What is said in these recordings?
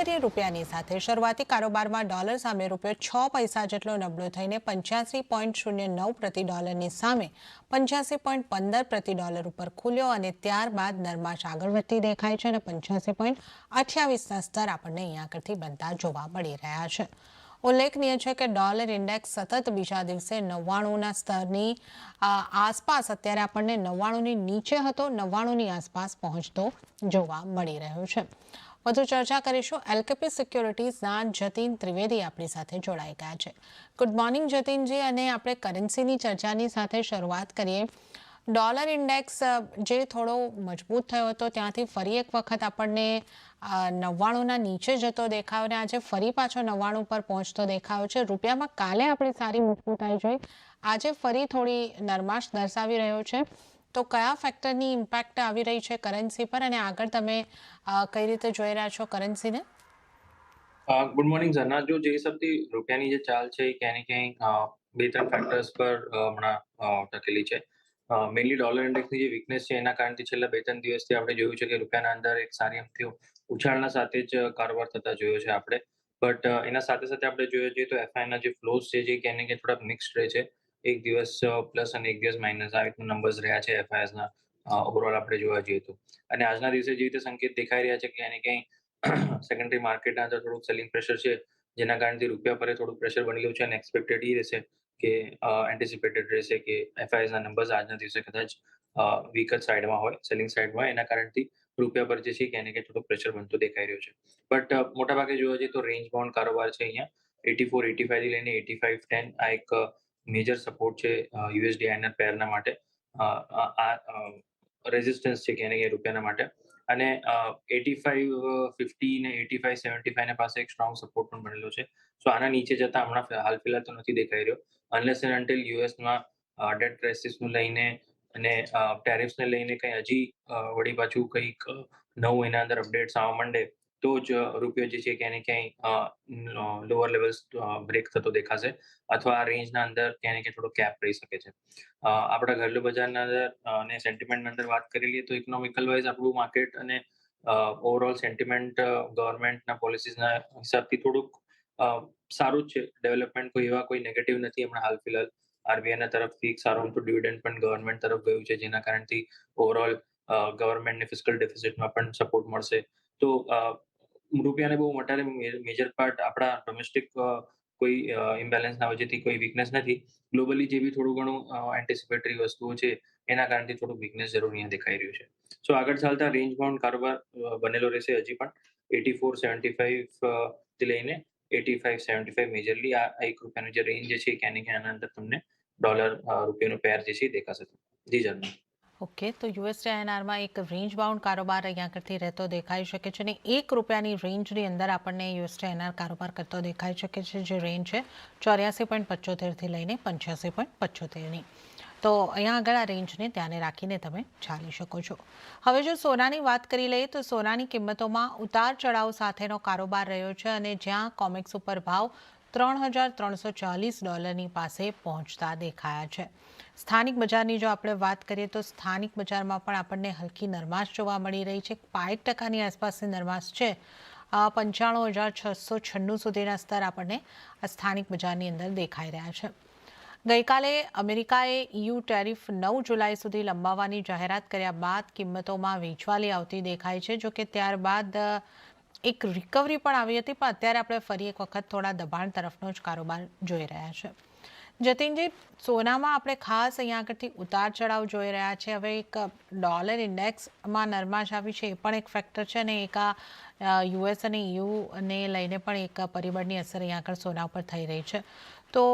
કરીએ રૂપિયાની સાથે શરૂઆતી કારોબારમાં ડોલર સામે રૂપિયો 6 પૈસા જેટલો નબળો થઈને 85.09 પ્રતિ ડોલરની સામે 85.15 પ્રતિ ડોલર ઉપર ખુલ્યો અને ત્યારબાદ નરમાશ આગળ વધતી દેખાય છે અને 85.28ના સ્તર આપણને અહીંયા આગળથી બનતા જોવા મળી રહ્યા છે। ઉલ્લેખનીય છે કે ડોલર ઇન્ડેક્સ સતત બીજા દિવસે 99ના સ્તરની આસપાસ અત્યારે આપણને 99ની નીચે હતો, 99ની આસપાસ પહોંચતો જોવા મળી રહ્યો છે। વધુ ચર્ચા કરીશું। એલકેપી સિક્યોરિટીઝના જતીન ત્રિવેદી આપણી સાથે જોડાઈ ગયા છે। ગુડ મોર્નિંગ જતીનજી, અને આપણે કરન્સીની ચર્ચાની સાથે શરૂઆત કરીએ। ડોલર ઇન્ડેક્સ જે થોડો મજબૂત થયો હતો ત્યાંથી ફરી એક વખત આપણને 99ના નીચે જતો દેખાયો અને આજે ફરી પાછો 99 પર પહોંચતો દેખાયો છે। રૂપિયામાં કાલે આપણે સારી મજબૂતાઈ જોઈ, આજે ફરી થોડી નરમાશ દર્શાવી રહ્યો છે, તો કયા ફેક્ટરની ઇમ્પેક્ટ આવી રહી છે કરન્સી પર અને આગળ તમે કઈ રીતે જોઈ રહ્યા છો કરન્સીને? Good morning ઝરના। જો જે હિસાબથી રૂપિયાની જે ચાલ છે એ ક્યાંય ને ક્યાંય બે ત્રણ ફેક્ટર્સ પર હમણાં ટકેલી છે। મેઇનલી ડોલર ઇન્ડેક્સની જે વીકનેસ છે એના કારણથી છેલ્લા બે ત્રણ દિવસથી આપણે જોયું છે કે રૂપિયાના અંદર એક સારી અમથી ઉછાળના સાથે જ કારોબાર થતા જોયો છે આપણે। બટ એના સાથે સાથે આપણે જોઈએ છીએ તો એફઆઈના જે ફ્લોઝ છે જે ક્યાંય ને ક્યાંય થોડાક મિક્સ્ડ રહે છે। એક દિવસ પ્લસ અને એક દિવસ માઇનસ આ રીતના નંબર્સ રહ્યા છે એફઆઈએસના ઓવરઓલ આપણે જોવા જઈએ તો। અને આજના દિવસે જે રીતે સંકેત દેખાઈ રહ્યા છે કે ક્યાંય ને ક્યાંય સેકન્ડરી માર્કેટના અંદર થોડુંક સેલિંગ પ્રેશર છે, જેના કારણથી રૂપિયા પર થોડુંક પ્રેશર બનેલું છે અને એક્સપેક્ટેડ એ રહેશે કે એન્ટિસિપેટેડ રહેશે કે એફઆઈએસના નંબર્સ આજના દિવસે કદાચ વીક જ સાઈડમાં હોય, સેલિંગ સાઈડમાં, એના કારણથી રૂપિયા પર જે છે ક્યાંય ને ક્યાંય થોડું પ્રેશર બનતો દેખાઈ રહ્યો છે। બટ મોટાભાગે જોવા જઈએ તો રેન્જ બાઉન્ડ કારોબાર છે અહીંયા। 84-85 થી લઈને 85-10 આ એક મેજર સપોર્ટ છે યુએસડી આઈએનઆર પેરના માટે। આ રેઝિસ્ટન્સ છે ક્યાંય ને ક્યાંય રૂપિયાના માટે। અને 85-50 ને 85-75 પાસે એક સ્ટ્રોંગ સપોર્ટ પણ બનેલો છે। સો આના નીચે જતા હમણાં હાલ ફિલહાલ તો નથી દેખાઈ રહ્યો, અનલેસ એન્ડ અન્ટિલ યુએસમાં ડેટ ક્રાઇસિસનું લઈને અને ટેરિફ્સને લઈને કંઈ હજી વળી પાછું કંઈક નવું એના અંદર અપડેટ્સ આવવા માંડે તો જ રૂપિયો જે છે ક્યાંય ને ક્યાંય લોઅર લેવલ્સ બ્રેક થતો દેખાશે અથવા આ રેન્જના અંદર ક્યાંય ને ક્યાંય થોડો કેપ રહી શકે છે। આપણા ઘરેલું બજારના અંદર અને સેન્ટિમેન્ટના અંદર વાત કરી લઈએ તો ઇકોનોમિકલ વાઇઝ આપણું માર્કેટ અને ઓવરઓલ સેન્ટિમેન્ટ ગવર્મેન્ટના પોલિસીસના હિસાબથી થોડુંક સારું જ છે। ડેવલપમેન્ટ કોઈ નેગેટિવ નથી હમણાં હાલ ફિલહાલ। આરબીઆઈના તરફથી એક સારું મોટું ડિવિડન્ડ પણ ગવર્મેન્ટ તરફ ગયું છે, જેના કારણથી ઓવરઓલ ગવર્મેન્ટને ફિસ્કલ ડેફિસિટમાં પણ સપોર્ટ મળશે। તો રૂપિયાને બહુ વધારે મેજર પાર્ટ આપણા ડોમેસ્ટિક કોઈ ઇમ્બેલેન્સના વજહથી કોઈ વીકનેસ નથી। ગ્લોબલી જે બી થોડું ઘણું એન્ટિસિપેટરી વસ્તુઓ છે એના કારણથી થોડું વીકનેસ જરૂર અહીંયા દેખાઈ રહ્યું છે। સો આગળ ચાલતા રેન્જ બાઉન્ડ કારોબાર બનેલો રહેશે હજી પણ। 84-75 થી લઈને 85-75 મેજરલી આ ₹1 જે રેન્જ છે ક્યાં ને ક્યાં આના અંદર તમને ડોલર રૂપિયાનો પેર જે છે એ દેખાશે। જી જર્નલ। ઓકે, તો યુએસડી આઈએનઆરમાં એક રેન્જ બાઉન્ડ કારોબાર અહીંયા આગળથી રહેતો દેખાઈ શકે છે અને ₹1ની રેન્જની અંદર આપણને યુએસડી આઈએનઆર કારોબાર કરતો દેખાઈ શકે છે, જે રેન્જ છે 84.75થી લઈને 85.75ની। તો અહીંયા આગળ આ રેન્જને ધ્યાને રાખીને તમે ચાલી શકો છો। હવે જો સોનાની વાત કરી લઈએ તો સોનાની કિંમતોમાં ઉતાર ચઢાવ સાથેનો કારોબાર રહ્યો છે અને જ્યાં કોમેક્સ ઉપર ભાવ $3,340 પાસે પહોંચતા દેખાયા છે। સ્થાનિક બજારની જો આપણે વાત કરીએ તો સ્થાનિક બજારમાં પણ આપણને હલકી નરમાશ જોવા મળી રહી છે। 5% આસપાસની નરમાશ છે। 95,696 સુધીના સ્તર આપણને આ સ્થાનિક બજારની અંદર દેખાઈ રહ્યા છે। ગઈકાલે અમેરિકાએ EU ટેરિફ 9 જુલાઈ સુધી લંબાવવાની જાહેરાત કર્યા બાદ કિંમતોમાં વેચવાલી આવતી દેખાય છે। જો કે ત્યારબાદ એક રિકવરી પણ આવી હતી, પણ અત્યારે આપણે ફરી એક વખત થોડા દબાણ તરફનો જ કારોબાર જોઈ રહ્યા છે। જતીનજી, સોનામાં આપણે ખાસ અહીંયા આગળથી ઉતાર ચઢાવ જોઈ રહ્યા છે। હવે એક ડોલર ઇન્ડેક્સમાં નરમાશ આવી છે એ પણ એક ફેક્ટર છે અને એક યુએસ અને યુને લઈને પણ એક પરિબળની અસર અહીંયા આગળ સોના પર થઈ રહી છે। તો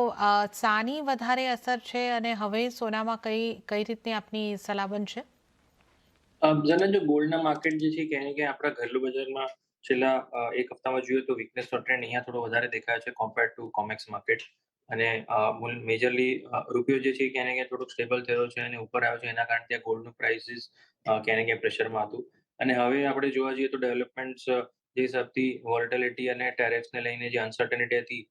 શાની વધારે અસર છે અને હવે સોનામાં કઈ રીતની આપની સલાહ બનશે? જનરલ જો ગોલ્ડના માર્કેટ જે છે ક્યાંય ને ક્યાંય આપણા ઘરેલું બજારમાં છેલ્લા એક હપ્તામાં જોઈએ તો વીકનેસનો ટ્રેન્ડ અહીંયા થોડો વધારે દેખાયો છે કમ્પેર્ડ ટુ કોમેક્સ માર્કેટ। અને મેજરલી રૂપિયો જે છે ક્યાંય ને ક્યાંય થોડોક સ્ટેબલ થયો છે અને ઉપર આવ્યો છે, એના કારણે ત્યાં ગોલ્ડનું પ્રાઇસીસ ક્યાંય ને ક્યાંય પ્રેશરમાં હતું। અને હવે આપણે જોવા જઈએ તો ડેવલપમેન્ટ્સ જે હિસાબથી વોલેટિલિટી અને ટેરિફ્સને લઈને જે અનસર્ટેનિટી હતી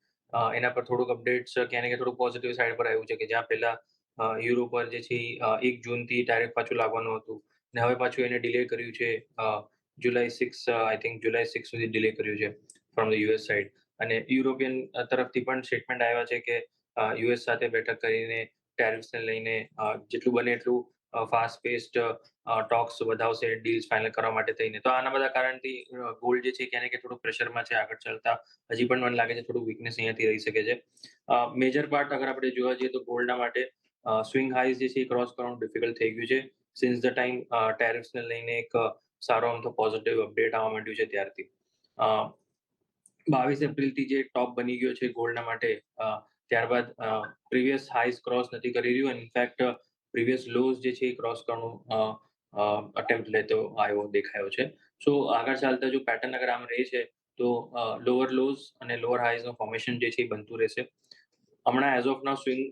એના પર થોડુંક અપડેટ્સ ક્યાંય ને ક્યાંય થોડુંક પોઝિટિવ સાઈડ પર આવ્યું છે કે જ્યાં પહેલા યુરો પર જે છે 1 જૂનથી ટેરિફ પાછું લાગવાનું હતું ને હવે પાછું એને ડિલે કર્યું છે જુલાઈ 6 આઈ થિંક જુલાઈ 6 સુધી ડિલે કર્યું છે ફ્રોમ ધ યુએસ સાઇડ. અને યુરોપિયન તરફથી પણ સ્ટેટમેન્ટ આવ્યા છે કે યુએસ સાથે બેઠક કરીને ટેરિફ્સને લઈને જેટલું બને એટલું ફાસ્ટ પેસ્ડ ટોક્સ વધાવશે ડીલ્સ ફાઇનલ કરવા માટે થઈને. તો આના બધા કારણથી ગોલ્ડ જે છે ક્યાંક ને ક્યાંક થોડું પ્રેશરમાં છે આગળ ચાલતા. હજી પણ મને લાગે છે થોડું વીકનેસ અહીંયાથી રહી શકે છે. મેજર પાર્ટ અગર આપણે જોવા જઈએ તો ગોલ્ડના માટે સ્વિંગ હાઈઝ જે છે એ ક્રોસ કરવાનું ડિફિકલ્ટ થઈ ગયું છે સિન્સ ધ ટાઈમ ટેરિફ્સને લઈને એક સારો આમ તો પોઝિટિવ અપડેટ આવવા માંડ્યું છે ત્યારથી. 22 એપ્રિલથી જે ટોપ બની ગયો છે ગોલ્ડના માટે, ત્યારબાદ પ્રીવિયસ હાઈઝ ક્રોસ નથી કરી રહ્યું. ઇનફેક્ટ પ્રીવિયસ લોઝ જે છે એ ક્રોસ કરવાનું અટેમ્પ્ટ લેતો આવ્યો દેખાયો છે. સો આગળ ચાલતા જો પેટર્ન અગર આમ રહે છે તો લોઅર લોઝ અને લોઅર હાઈઝનું ફોર્મેશન જે છે એ બનતું રહેશે. હમણાં as of now swing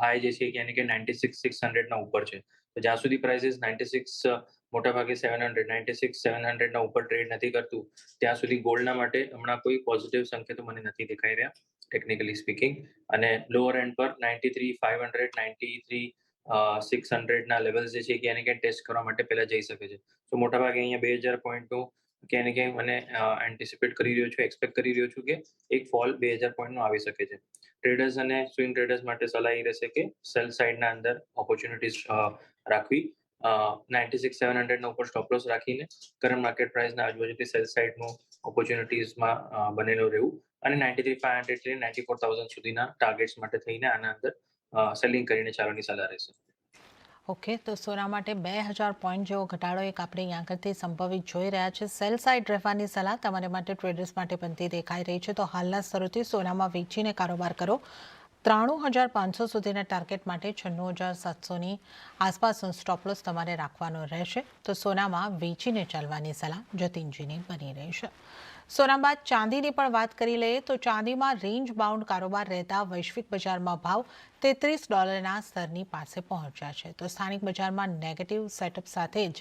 high જે છે ક્યાંક ને ક્યાંક 96,600 ના ઉપર છે. તો જ્યાં સુધી પ્રાઇસીસ 96 મોટાભાગે 700 96,700 ના ઉપર ટ્રેડ નથી કરતું ત્યાં સુધી ગોલ્ડના માટે હમણાં કોઈ પોઝિટિવ સંકેતો મને નથી દેખાઈ રહ્યા ટેકનિકલી સ્પીકિંગ. અને લોઅર એન્ડ પર 93,500 93,600 ના લેવલ્સ જે છે ક્યાંક ને ક્યાંક ટેસ્ટ કરવા માટે પહેલા જઈ શકે છે. તો મોટાભાગે અહીંયા 2,000 પોઈન્ટનું ક્યાંક ને ક્યાંક મને એન્ટિસિપેટ કરી રહ્યો છું, એક્સપેક્ટ કરી રહ્યો છું કે એક ફોલ 2,000 પોઈન્ટનો આવી શકે છે. ટ્રેડર્સ અને સ્વિંગ ટ્રેડર્સ માટે સલાહ એ રહેશે કે સેલ સાઇડના અંદર ઓપોર્ચ્યુનિટીઝ રાખવી. 96,700 ના ઉપર સ્ટોપ લોસ રાખીને કરંટ માર્કેટ પ્રાઇસના આજુબાજુથી સેલ સાઇડનું ઓપોર્ચ્યુનિટીઝમાં બનેલું રહેવું અને 93,500 થી 94,000 સુધીના ટાર્ગેટ્સ માટે થઈને આના અંદર સેલિંગ કરીને ચાલવાની સલાહ રહેશે. ઓકે, તો સોના માટે 2,000 પોઈન્ટ જેવો ઘટાડો એક આપણે અહીંયા આગળથી સંભવિત જોઈ રહ્યા છે. સેલ સાઇડ રહેવાની સલાહ તમારે માટે ટ્રેડર્સ માટે બનતી દેખાઈ રહી છે. તો હાલના સ્તરોથી સોનામાં વેચીને કારોબાર કરો. 93,500 સુધીના ટાર્ગેટ માટે 96,700ની આસપાસનો સ્ટોપલોસ તમારે રાખવાનો રહેશે. તો સોનામાં વેચીને ચાલવાની સલાહ જતીનજીની બની રહી છે. સોના બાદ ચાંદીની પણ વાત કરી લઈએ તો ચાંદીમાં રેન્જ બાઉન્ડ કારોબાર રહેતા વૈશ્વિક બજારમાં ભાવ $33 સ્તરની પાસે પહોંચ્યા છે. તો સ્થાનિક બજારમાં નેગેટિવ સેટઅપ સાથે જ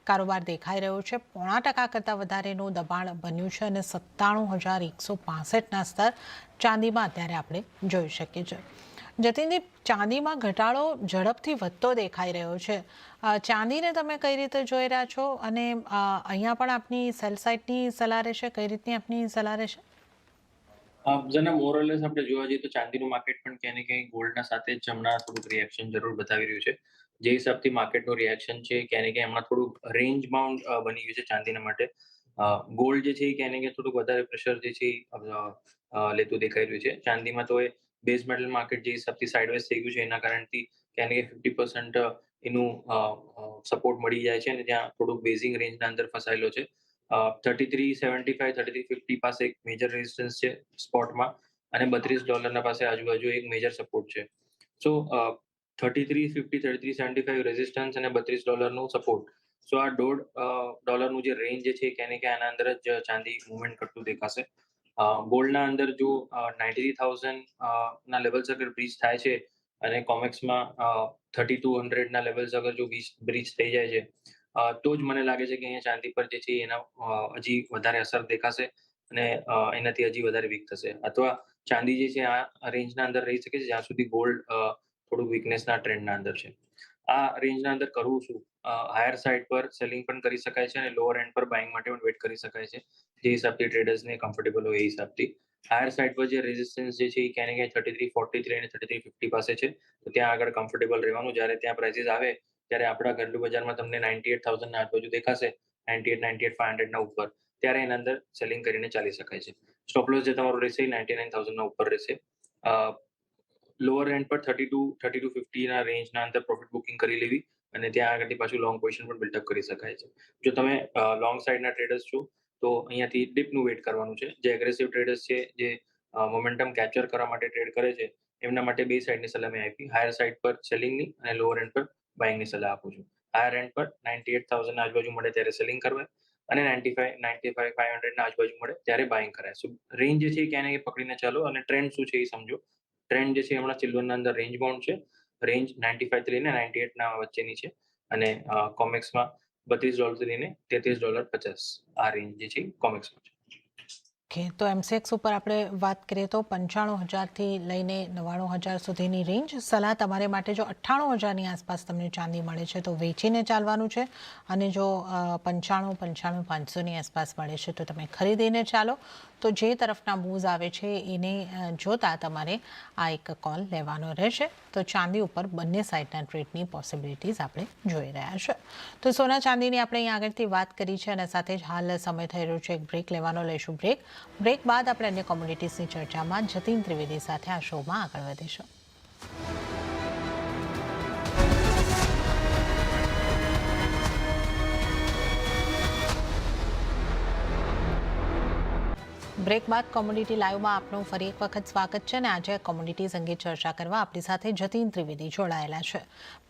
કારોબાર દેખાઈ રહ્યો છે. 0.5% કરતાં વધારેનું દબાણ બન્યું છે અને 97,165ના સ્તર ચાંદીમાં અત્યારે આપણે જોઈ શકીએ છીએ. જતીનજી, ચાંદીમાં ઘટાડો ઝડપથી વધતો દેખાઈ રહ્યો છે. ચાંદીને તમે કઈ રીતે જોઈ રહ્યા છો અને અહીંયા પણ આપની સેલ સાઇડની સલાહ રહેશે? કઈ રીતની આપની સલાહ રહેશે? જેના મોરલેસ આપણે જોવા જઈએ તો ચાંદીનું માર્કેટ પણ ક્યાંક ને ક્યાંક ગોલ્ડના સાથે જ હમણાં થોડુંક રિએક્શન જરૂર બતાવી રહ્યું છે. જે હિસાબથી માર્કેટનું રિએક્શન છે ક્યાંક ને ક્યાંક હમણાં થોડુંક રેન્જ બાઉન્ડ બની ગયું છે ચાંદીના માટે. ગોલ્ડ જે છે એ ક્યાંક ને ક્યાંક થોડુંક વધારે પ્રેશર જે છે લેતું દેખાઈ રહ્યું છે. ચાંદીમાં તો એ બેઝ મેટલ માર્કેટ જે હિસાબથી સાઇડવેઝ થઈ ગયું છે એના કારણથી ક્યાંક ને ક્યાંક 50% એનું સપોર્ટ મળી જાય છે અને ત્યાં થોડુંક બેઝિંગ રેન્જના અંદર ફસાયેલો છે. 33.75 33.50 પાસે એક મેજર રેઝિસ્ટન્સ છે સ્પોટમાં અને $32 પાસે આજુબાજુ એક મેજર સપોર્ટ છે. સો 33.50 33.75 રેઝિસ્ટન્સ અને $32નું સપોર્ટ. સો આ $1.5 જે રેન્જ છે ક્યાંક ને ક્યાંક આના અંદર જ ચાંદી મુવમેન્ટ કરતું દેખાશે. ગોલ્ડના અંદર જો 93,000 ના લેવલ્સ અગર બ્રીચ થાય છે અને કોમેક્સમાં 3,200 ના લેવલ્સ અગર જો બ્રીચ થઈ જાય છે તો જ મને લાગે છે કે અહીંયા ચાંદી પર જે છે એના હજી વધારે અસર દેખાશે અને એનાથી હજી વધારે વીક થશે. અથવા ચાંદી જે છે આ રેન્જના અંદર રહી શકે છે જ્યાં સુધી ગોલ્ડ થોડું વીકનેસના ટ્રેન્ડના અંદર છે. આ રેન્જના અંદર કરવું શું? હાયર સાઇડ પર સેલિંગ પણ કરી શકાય છે અને લોઅર એન્ડ પર બાઇંગ માટે પણ વેટ કરી શકાય છે. જે હિસાબથી ટ્રેડર્સને કમ્ફર્ટેબલ હોય એ હિસાબથી. હાયર સાઇડ પર જે રેઝિસ્ટન્સ જે છે એ ક્યાંક ને ક્યાંક 33.43 અને 33.50 પાસે છે. તો ત્યાં આગળ કમ્ફર્ટેબલ રહેવાનું. જ્યારે ત્યાં પ્રાઇસીસ આવે ત્યારે આપણા ઘરેલુ બજારમાં તમને 98,000 ના આજુબાજુ દેખાશે, 98,500 ના ઉપર. ત્યારે એના અંદર સેલિંગ કરીને ચાલી શકાય છે. સ્ટોપ લોસ જે તમારો રહેશે એ 99,000 ના ઉપર રહેશે. લોઅર એન્ડ પર 32-50 ના રેન્જના અંદર પ્રોફિટ બુકિંગ કરી લેવી અને ત્યાં આગળથી પાછું લોંગ પોઝિશન પણ બિલ્ડઅપ કરી શકાય છે. જો તમે લોંગ સાઇડના ટ્રેડર્સ છો તો અહીંયાથી ડિપનું વેટ કરવાનું છે. જે એગ્રેસિવ ટ્રેડર્સ છે, જે મોમેન્ટમ કેપ્ચર કરવા માટે ટ્રેડ કરે છે, એમના માટે બે સાઇડની સલાહ મેં આપી. હાયર સાઇડ પર સેલિંગની અને લોઅર એન્ડ પર બાઇંગની સલાહ આપું છું. હાયર એન્ડ પર 98,000 ના આજુબાજુ મળે ત્યારે સેલિંગ કરવા અને 95,500 ના આજુબાજુ મળે ત્યારે બાઇંગ કરાય. સો રેન્જ જે છે એ ક્યાંક ને ક્યાંક પકડીને ચાલો અને ટ્રેન્ડ શું છે એ સમજો. ટ્રેન્ડ જે છે હમણાં સિલ્વરના અંદર રેન્જ બાઉન્ડ છે. રેન્જ 95 થી લઈને 98 ના વચ્ચેની છે અને કોમેક્સમાં $32 થી લઈને $33.50 આ રેન્જ જે છે કોમેક્સમાં છે. ઓકે, તો એમસીએક્સ ઉપર આપણે વાત કરીએ તો 95,000થી લઈને 99,000 સુધીની રેન્જ. સલાહ તમારે માટે, જો 98,000ની આસપાસ તમને ચાંદી મળે છે તો વેચીને ચાલવાનું છે, અને જો 95,500ની આસપાસ મળે છે તો તમે ખરીદીને ચાલો. તો જે તરફના મૂવ્સ આવે છે એને જોતા તમારે આ એક કોલ લેવાનો રહેશે. તો ચાંદી ઉપર બંને સાઈડના ટ્રેડની પોસિબિલિટીઝ આપણે જોઈ રહ્યા છે. તો સોના ચાંદીની આપણે અહીં આગળથી વાત કરી છે, અને સાથે જ હાલ સમય થઈ રહ્યો છે એક બ્રેક લેવાનો. લઈશું બ્રેક બાદ આપણે અન્ય કોમોડિટીઝની ચર્ચામાં જતીન ત્રિવેદી સાથે આ શોમાં આગળ વધીશું. બ્રેક બાદ કોમોડિટી લાઈવમાં આપનું ફરી એક વખત સ્વાગત છે, અને આજે કોમોડિટીઝ અંગે ચર્ચા કરવા આપણી સાથે જતીન ત્રિવેદી જોડાયેલા છે.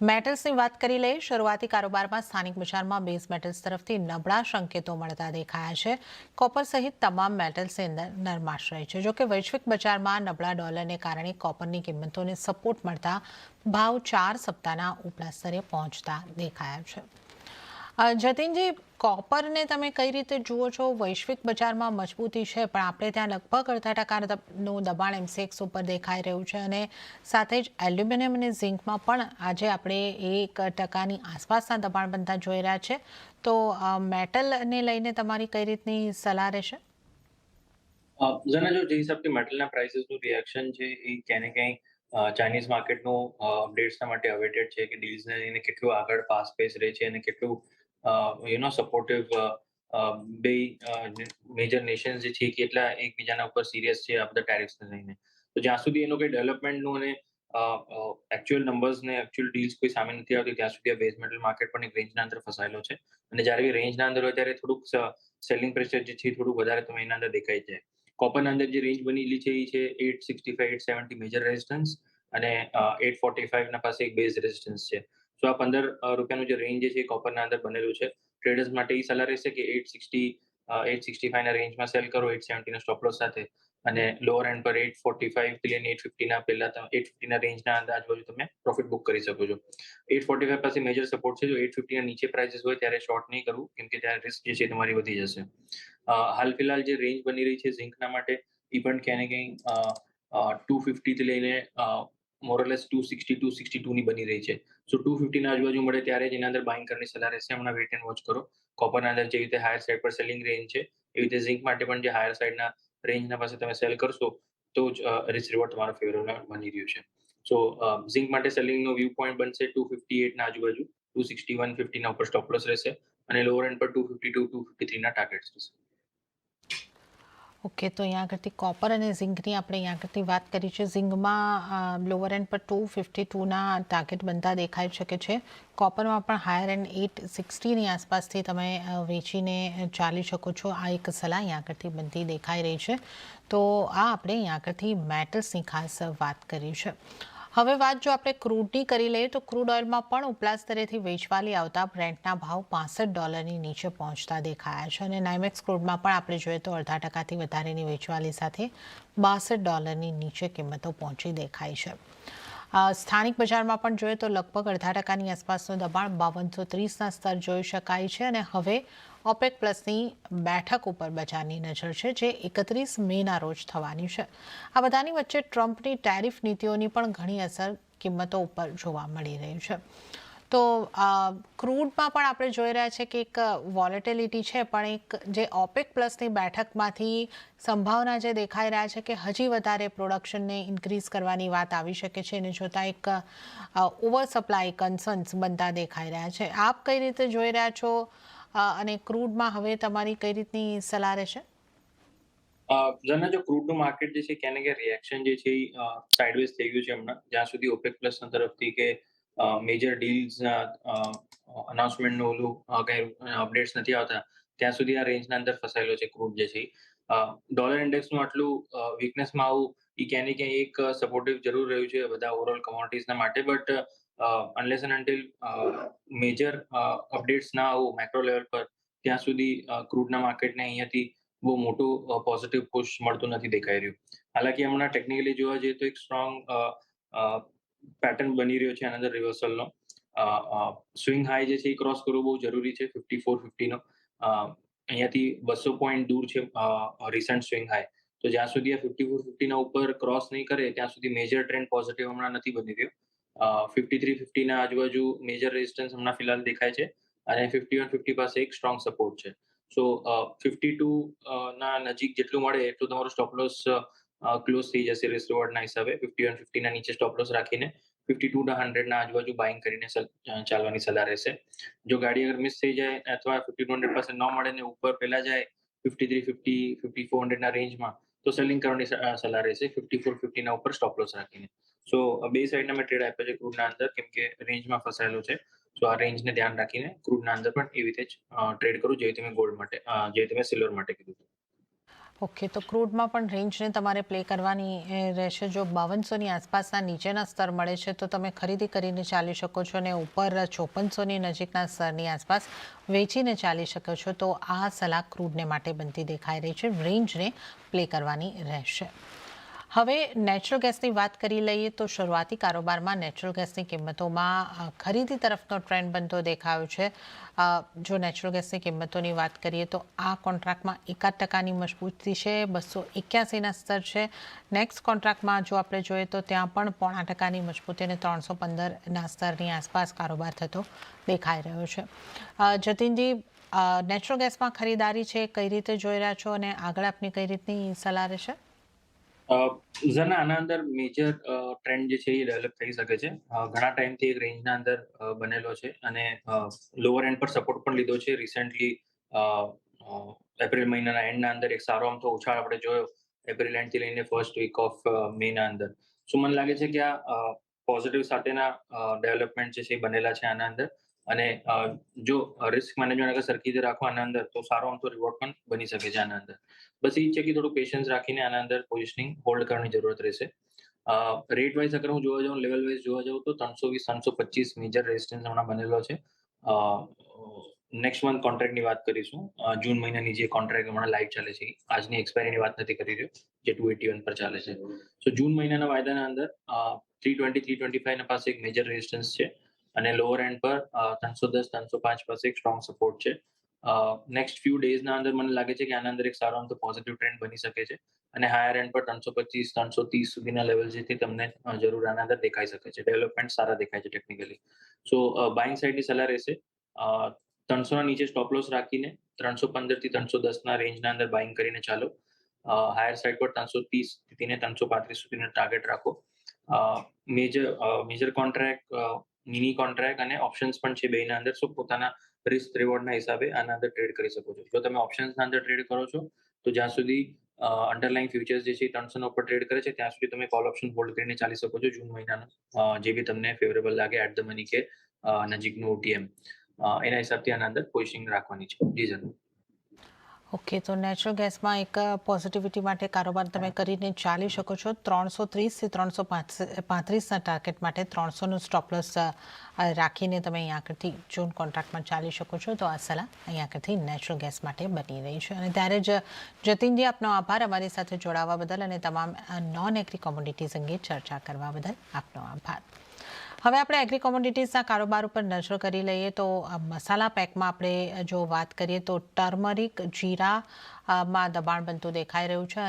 મેટલ્સની વાત કરી લઈએ. શરૂઆતી કારોબારમાં સ્થાનિક બજારમાં બેઝ મેટલ્સ તરફથી નબળા સંકેતો મળતા દેખાયા છે. કોપર સહિત તમામ મેટલ્સની અંદર નરમાશ રહી છે. જોકે વૈશ્વિક બજારમાં નબળા ડોલરને કારણે કોપરની કિંમતોને સપોર્ટ મળતા ભાવ 4 સપ્તાહના ઉપલા સ્તરે પહોંચતા દેખાયા છે. જતીનજી, કોપરને તમે કઈ રીતે જુઓ છો? વૈશ્વિક બજારમાં મજબૂતી છે, પણ આપણે ત્યાં લગભગ 0.5%નું દબાણ એમસીએક્સ ઉપર દેખાઈ રહ્યું છે, અને સાથે જ એલ્યુમિનિયમ અને ઝિંકમાં પણ આજે આપણે 1% આસપાસના દબાણ બનતા જોઈ રહ્યા છે. તો મેટલને લઈને તમારી કઈ રીતની સલાહ રહેશે? જના જો જે હિસાબથી મેટલના પ્રાઇસીસનું રિએક્શન છે એ ક્યાંય ને ક્યાંય ચાઇનીઝ માર્કેટનું અપડેટ્સના માટે અવેટેડ છે કે ડીલ્સને લઈને કેટલું આગળ ફાસ્ટ પેસ રહે છે અને કેટલું સપોર્ટિવ બે મેજર નેશન્સ જે છે કેટલા એકબીજાના ઉપર સિરિયસ છે આ બધા ટેરિફ્સને લઈને. તો જ્યાં સુધી એનું કોઈ ડેવલપમેન્ટનું અને એકચ્યુઅલ નંબર્સ ને એકચ્યુઅલ ડીલ્સ કોઈ સામે નથી આવતી ત્યાં સુધી આ બેઝ મેટલ માર્કેટ પણ એક રેન્જના અંદર ફસાયેલો છે. અને જ્યારે રેન્જના અંદર હોય ત્યારે થોડુંક સેલિંગ પ્રેશર જે છે થોડું વધારે તમે એના અંદર દેખાઈ જાય. કોપરના અંદર જે રેન્જ બનેલી છે એ છે 865 870 મેજર રેઝિસ્ટન્સ અને 845 ના પાસે એક બેઝ રેઝિસ્ટન્સ છે. સો આ 15 રૂપિયાનું જે રેન્જ છે કોપરના અંદર બનેલું છે. ટ્રેડર્સ માટે એ સલાહ રહેશે કે 865 ના રેન્જમાં સેલ કરો 870 ના સ્ટોપ લોસ સાથે, અને લોઅર એન્ડ પર 845 થી લઈને 850 ના પહેલા 850 ના રેન્જના આજુબાજુ તમે પ્રોફિટ બુક કરી શકો છો. 845 પાસે મેજર સપોર્ટ છે. જો 850 ના નીચે પ્રાઇસીસ હોય ત્યારે શોર્ટ નહીં કરવું, કેમ કે ત્યારે રિસ્ક જે છે તમારી વધી જશે. હાલ ફિલહાલ જે રેન્જ બની રહી છે ઝિંકના માટે એ પણ ક્યાંય ને ક્યાંય 250 થી લઈને મોરલેસ 260 262 ની બની રહી છે. સો 250 ના આજુબાજુ મળે ત્યારે જ એના અંદર બાઇંગ કરવાની સલાહ રહેશે. હમણાં વેઇટ એન્ડ વોચ કરો. કોપરના અંદર જેવી રીતે હાયર સાઇડ પર સેલિંગ રેન્જ છે એવી રીતે ઝિંક માટે પણ જે હાયર સાઇડના રેન્જના પાસે તમે સેલ કરશો તો જ રિસ્ક રિવોર્ડ તમારો ફેવરેબલ બની રહ્યું છે. સો ઝિંક માટે સેલિંગનો વ્યૂ પોઈન્ટ બનશે 258 ના આજુબાજુ, 260 150 ના ઉપર સ્ટોપ લોસ રહેશે, અને લોઅર એન્ડ પર 252 253 ના ટાર્ગેટ્સ રહેશે. ઓકે, તો અહીંયા આગળથી કોપર અને ઝિંકની આપણે અહીંયા આગળથી વાત કરી છે. ઝિંકમાં લોઅર એન્ડ પર 252ના ટાર્ગેટ બનતા દેખાઈ શકે છે. કોપરમાં પણ હાયર એન્ડ 860ની આસપાસથી તમે વેચીને ચાલી શકો છો. આ એક સલાહ અહીંયા આગળથી બનતી દેખાઈ રહી છે. તો આ આપણે અહીંયા આગળથી મેટલ્સની ખાસ વાત કરી છે. હવે વાત જો આપણે ક્રૂડની કરી લઈએ તો ક્રૂડ ઓઇલમાં પણ ઉપલા સ્તરેથી વેચવાલી આવતા બ્રેન્ટના ભાવ $65ની નીચે પહોંચતા દેખાયા છે, અને નાઇમેક્સ ક્રૂડમાં પણ આપણે જોઈએ તો 0.5%થી વધારેની વેચવાલી સાથે $62ની નીચે કિંમતો પહોંચી દેખાઈ છે. સ્થાનિક બજારમાં પણ જોઈએ તો લગભગ 0.5%ની આસપાસનું દબાણ 5230ના સ્તર જોઈ શકાય છે, અને હવે ઓપેક પ્લસની બેઠક ઉપર બજારની નજર છે, જે 31 મેના રોજ થવાની છે. આ બધાની વચ્ચે ટ્રમ્પની ટેરિફ નીતિઓની પણ ઘણી અસર કિંમતો ઉપર જોવા મળી રહી છે. તો ક્રૂડમાં પણ આપણે જોઈ રહ્યા છે કે એક વોલેટિલિટી છે, પણ એક જે ઓપેક પ્લસની બેઠકમાંથી સંભાવના જે દેખાઈ રહ્યા છે કે હજી વધારે પ્રોડક્શનને ઇન્ક્રીઝ કરવાની વાત આવી શકે છે, એને જોતાં એક ઓવર સપ્લાય કન્સર્ન્સ બનતા દેખાઈ રહ્યા છે. આપ કઈ રીતે જોઈ રહ્યા છો, અને ક્રૂડમાં હવે તમારી કઈ રીતની સલાહ રહેશે? જના જો ક્રૂડનું માર્કેટ જે છે ક્યાં ને ક્યાં રિએક્શન જે છે એ સાઇડવેઝ થઈ ગયું છે હમણાં, જ્યાં સુધી ઓપેક પ્લસ તરફથી કે મેજર ડીલ્સના અનાઉન્સમેન્ટનું ઓલું કઈ અપડેટ્સ નથી આવતા ત્યાં સુધી આ રેન્જના અંદર ફસાયેલો છે ક્રૂડ જે છે. ડોલર ઇન્ડેક્સનું આટલું વીકનેસમાં આવું એ ક્યાં ને ક્યાંય એક સપોર્ટિવ જરૂર રહ્યું છે બધા ઓવરઓલ કમોડિટીઝના માટે, but unless and until major updates ના આવું મેક્રો લેવલ પર ત્યાં સુધી ક્રૂડના માર્કેટને અહીંયાથી બહુ મોટું પોઝિટિવ પુશ મળતું નથી દેખાઈ રહ્યું. હાલાકી હમણાં ટેકનિકલી જોવા જઈએ તો એક સ્ટ્રોંગ પેટર્ન બની રહ્યો છે આના અંદર રિવર્સલનો. સ્વિંગ હાઈ જે છે એ ક્રોસ કરવો બહુ જરૂરી છે 5450નો. અહીંયાથી 200 પોઈન્ટ દૂર છે રિસન્ટ સ્વિંગ હાઈ. તો જ્યાં સુધી આ 5450 ના ઉપર ક્રોસ નહીં કરે ત્યાં સુધી મેજર ટ્રેન્ડ પોઝિટિવ હમણાં નથી બની રહ્યો. 5350 ના આજુબાજુ મેજર રેઝિસ્ટન્સ હમણાં ફિલહાલ દેખાય છે અને 5150 પાસે એક સ્ટ્રોંગ સપોર્ટ છે. સો 52 ના નજીક જેટલું મળે એટલું તમારું સ્ટોપ લોસ ક્લોઝ થઈ જશે રિસ્ક રિવોર્ડના હિસાબે. 5150 ના નીચે સ્ટોપ લોસ રાખીને 52 ના 100 ના આજુબાજુ બાઇંગ કરીને ચાલવાની સલાહ રહેશે. જો ગાડી અગર મિસ થઈ જાય અથવા 5200 પાસે ન મળે ને ઉપર પહેલા જાય 5350 5400 ના રેન્જમાં તો સેલિંગ કરવાની સલાહ રહેશે 5450 ના ઉપર સ્ટોપ લોસ રાખીને. સો બે સાઈડના મેં ટ્રેડ આપ્યા છે ક્રૂડના અંદર કેમ કે રેન્જમાં ફસાયેલો છે. સો આ રેન્જને ધ્યાન રાખીને ક્રૂડના અંદર પણ એવી રીતે જ ટ્રેડ કરું જેવી તમે ગોલ્ડ માટે જે તમે સિલ્વર માટે કીધું. ઓકે, તો ક્રૂડમાં પણ રેન્જને તમારે પ્લે કરવાની રહેશે. જો 5200ની આસપાસના નીચેના સ્તર મળે છે તો તમે ખરીદી કરીને ચાલી શકો છો અને ઉપર 5400ની નજીકના સ્તરની આસપાસ વેચીને ચાલી શકો છો. તો આ સલાહ ક્રૂડને માટે બનતી દેખાઈ રહી છે. રેન્જને પ્લે કરવાની રહેશે. હવે નેચરલ ગેસની વાત કરી લઈએ તો શરૂઆતી કારોબારમાં નેચરલ ગેસની કિંમતોમાં ખરીદી તરફનો ટ્રેન્ડ બનતો દેખાયો છે. જો નેચરલ ગેસની કિંમતોની વાત કરીએ તો આ કોન્ટ્રાક્ટમાં 1% મજબૂતી છે, 281ના સ્તર છે. નેક્સ્ટ કોન્ટ્રાક્ટમાં જો આપણે જોઈએ તો ત્યાં પણ 0.5% મજબૂતી અને 315ના સ્તરની આસપાસ કારોબાર થતો દેખાઈ રહ્યો છે. જતીનજી, નેચરલ ગેસમાં ખરીદારી છે, કઈ રીતે જોઈ રહ્યા છો અને આગળ આપની કઈ રીતની સલાહ રહેશે? ઝરના આના અંદર મેજર ટ્રેન્ડ જે છે એ ડેવલપ થઈ શકે છે. ઘણા ટાઈમથી એક રેન્જના અંદર બનેલો છે અને લોઅર એન્ડ પર સપોર્ટ પણ લીધો છે. રિસેન્ટલી એપ્રિલ મહિનાના એન્ડના અંદર એક સારો આમ તો ઉછાળ આપણે જોયો એપ્રિલ એન્ડથી લઈને ફર્સ્ટ વીક ઓફ મેના અંદર. સો મને લાગે છે કે આ પોઝિટિવ સાથેના ડેવલપમેન્ટ જે છે એ બનેલા છે આના અંદર અને જો રિસ્ક મેનેજમેન્ટ અગર સરખી રીતે રાખો આના અંદર તો સારો આમ તો રિવોર્ડ પણ બની શકે છે આના અંદર. બસ એ છે કે થોડું પેશન્સ રાખીને આના અંદર પોઝિશનિંગ હોલ્ડ કરવાની જરૂરત રહેશે. રેટ વાઇઝ અગર હું જોવા જાઉં લેવલ વાઇઝ જોવા જાઉં તો 320 325 મેજર રેઝિસ્ટન્સ હમણાં બનેલો છે. નેક્સ્ટ મંથ કોન્ટ્રાક્ટની વાત કરીશું. જૂન મહિનાની જે કોન્ટ્રાક્ટ હમણાં લાઈવ ચાલે છે આજની એક્સપાયરીની વાત નથી કરી રહ્યો જે 281 પર ચાલે છે. સો જૂન મહિનાના વાયદાના અંદર 320 325 ના પાસે એક મેજર રેઝિસ્ટન્સ છે અને લોઅર એન્ડ પર 310 305 પાસે એક સ્ટ્રોંગ સપોર્ટ છે. નેક્સ્ટ ફ્યુ ડેઝના અંદર મને લાગે છે કે આના અંદર એક સારો આમ તો પોઝિટિવ ટ્રેન્ડ બની શકે છે અને હાયર એન્ડ પર 325 330 સુધીના લેવલ જેથી તમને જરૂર આના અંદર દેખાઈ શકે છે. ડેવલપમેન્ટ સારા દેખાય છે ટેકનિકલી. સો બાઇંગ સાઇડની સલાહ રહેશે 300 ના નીચે સ્ટોપ લોસ રાખીને 315 થી 310ના રેન્જના અંદર બાઇંગ કરીને ચાલો. હાયર સાઇડ પર 330 થી 335 સુધીનો ટાર્ગેટ રાખો. મેજર કોન્ટ્રાક્ટ મિની કોન્ટ્રાક્ટ અને ઓપ્શન્સ પણ છે બેના અંદર. સો પોતાના રિસ્ક રિવોર્ડના હિસાબે આના અંદર ટ્રેડ કરી શકો છો. જો તમે ઓપ્શન્સના અંદર ટ્રેડ કરો છો તો જ્યાં સુધી અંડરલાઇન ફ્યુચર્સ જે છે 300 ઉપર ટ્રેડ કરે છે ત્યાં સુધી તમે કોલ ઓપ્શન હોલ્ડ કરીને ચાલી શકો છો જૂન મહિનાનો જે બી તમને ફેવરેબલ લાગે એટ ધ મની કે નજીકનું OTM એના હિસાબથી આના અંદર પોઝિશનિંગ રાખવાની છે. જી જરૂર. ઓકે, તો નેચરલ ગેસમાં એક પોઝિટિવિટી માટે કારોબાર તમે કરીને ચાલી શકો છો. 330થી 335ના ટાર્ગેટ માટે 300નું સ્ટોપ લોસ રાખીને તમે અહીં આગળથી જૂન કોન્ટ્રાક્ટમાં ચાલી શકો છો. તો આ સલાહ અહીં આગળથી નેચરલ ગેસ માટે બની રહી છે. અને ત્યારે જ જતીનજી, આપનો આભાર અમારી સાથે જોડાવા બદલ અને તમામ નોન એગ્રી કોમોડિટીઝ અંગે ચર્ચા કરવા બદલ આપનો આભાર. હવે આપણે એગ્રી કોમોડિટીઝના કારોબાર ઉપર નજર કરી લઈએ તો મસાલા પેકમાં આપણે જો વાત કરીએ તો ટર્મરિક જીરામાં દબાણ બનતું દેખાઈ રહ્યું છે.